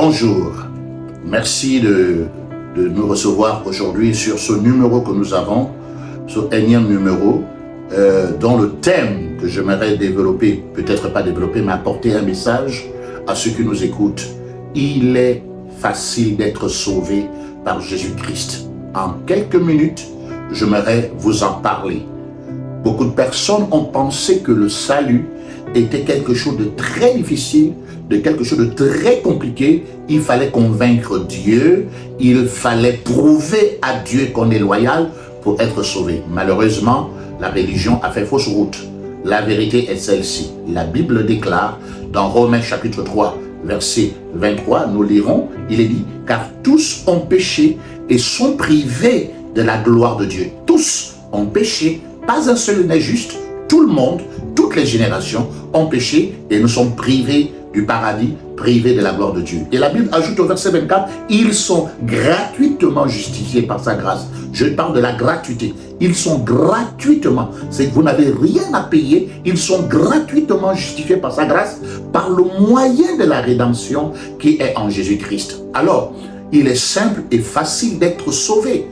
Bonjour, merci de nous recevoir aujourd'hui sur ce numéro que nous avons, ce énième numéro, dont le thème que j'aimerais développer, peut-être pas développer, mais apporter un message à ceux qui nous écoutent. Il est facile d'être sauvé par Jésus-Christ. En quelques minutes, j'aimerais vous en parler. Beaucoup de personnes ont pensé que le salut était quelque chose de très difficile, de quelque chose de très compliqué. Il fallait convaincre Dieu, il fallait prouver à Dieu qu'on est loyal pour être sauvé. Malheureusement, la religion a fait fausse route. La vérité est celle-ci. La Bible déclare dans Romains chapitre 3, verset 23, nous lirons, il est dit, car tous ont péché et sont privés de la gloire de Dieu. Tous ont péché, pas un seul n'est juste. Tout le monde, toutes les générations ont péché et nous sommes privés du paradis, privés de la gloire de Dieu. Et la Bible ajoute au verset 24, ils sont gratuitement justifiés par sa grâce. Je parle de la gratuité. Ils sont gratuitement, c'est que vous n'avez rien à payer, ils sont gratuitement justifiés par sa grâce, par le moyen de la rédemption qui est en Jésus-Christ. Alors, il est simple et facile d'être sauvé.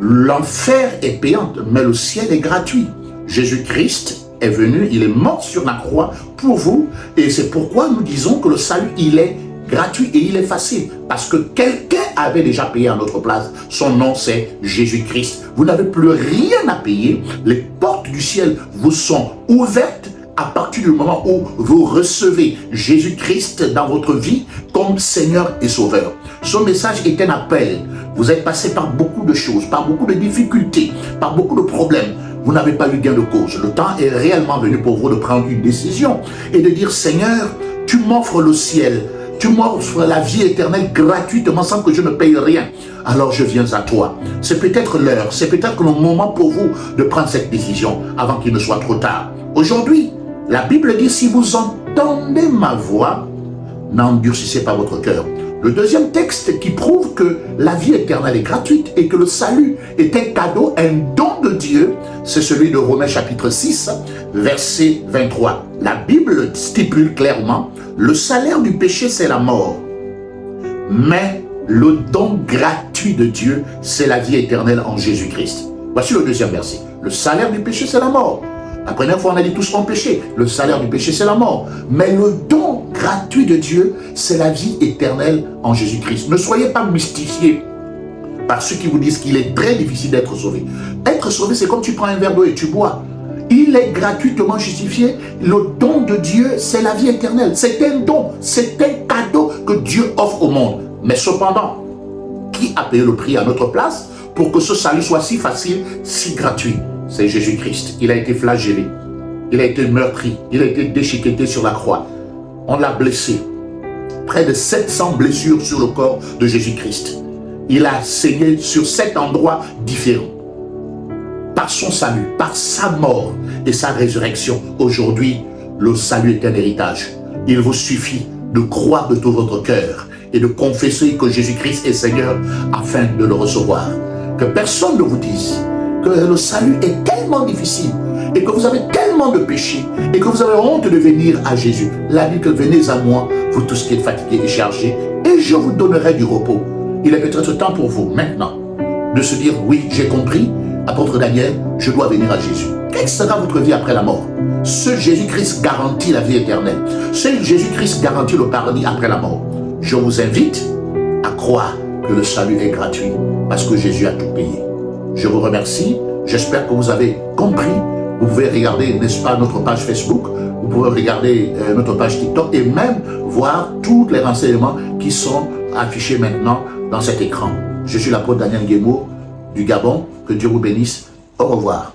L'enfer est payant, mais le ciel est gratuit. Jésus-Christ est venu, il est mort sur la croix pour vous, et c'est pourquoi nous disons que le salut, il est gratuit et il est facile, parce que quelqu'un avait déjà payé à notre place. Son nom, c'est Jésus-Christ. Vous n'avez plus rien à payer, les portes du ciel vous sont ouvertes à partir du moment où vous recevez Jésus-Christ dans votre vie comme Seigneur et Sauveur. Ce message est un appel. Vous êtes passé par beaucoup de choses, par beaucoup de difficultés, par beaucoup de problèmes. Vous n'avez pas eu gain de cause. Le temps est réellement venu pour vous de prendre une décision et de dire, Seigneur, tu m'offres le ciel, tu m'offres la vie éternelle gratuitement sans que je ne paye rien. Alors je viens à toi. C'est peut-être l'heure, c'est peut-être le moment pour vous de prendre cette décision avant qu'il ne soit trop tard. Aujourd'hui, la Bible dit, si vous entendez ma voix, n'endurcissez pas votre cœur. Le deuxième texte qui prouve que la vie éternelle est gratuite et que le salut est un cadeau, un don de Dieu, c'est celui de Romains chapitre 6, verset 23. La Bible stipule clairement, le salaire du péché c'est la mort, mais le don gratuit de Dieu c'est la vie éternelle en Jésus-Christ. Voici le deuxième verset. Le salaire du péché c'est la mort. La première fois, on a dit tous ont péché. Le salaire du péché, c'est la mort. Mais le don gratuit de Dieu, c'est la vie éternelle en Jésus-Christ. Ne soyez pas mystifiés par ceux qui vous disent qu'il est très difficile d'être sauvé. Être sauvé, c'est comme tu prends un verre d'eau et tu bois. Il est gratuitement justifié. Le don de Dieu, c'est la vie éternelle. C'est un don, c'est un cadeau que Dieu offre au monde. Mais cependant, qui a payé le prix à notre place pour que ce salut soit si facile, si gratuit? C'est Jésus-Christ. Il a été flagellé, il a été meurtri, il a été déchiqueté sur la croix. On l'a blessé. Près de 700 blessures sur le corps de Jésus-Christ. Il a saigné sur 7 endroits différents. Par son salut, par sa mort et sa résurrection, aujourd'hui, le salut est un héritage. Il vous suffit de croire de tout votre cœur et de confesser que Jésus-Christ est Seigneur afin de le recevoir. Que personne ne vous dise que le salut est tellement difficile et que vous avez tellement de péchés et que vous avez honte de venir à Jésus. La Bible que venez à moi, vous tous qui êtes fatigués et chargés, et je vous donnerai du repos. Il est peut-être temps pour vous maintenant de se dire, oui, j'ai compris, apôtre Daniel, je dois venir à Jésus. Quelle sera votre vie après la mort? Seul Jésus-Christ garantit la vie éternelle. Seul Jésus-Christ garantit le paradis après la mort. Je vous invite à croire que le salut est gratuit parce que Jésus a tout payé. Je vous remercie, j'espère que vous avez compris. Vous pouvez regarder, n'est-ce pas, notre page Facebook, vous pouvez regarder notre page TikTok et même voir tous les renseignements qui sont affichés maintenant dans cet écran. Je suis l'apôtre Daniel Guémour du Gabon, que Dieu vous bénisse, au revoir.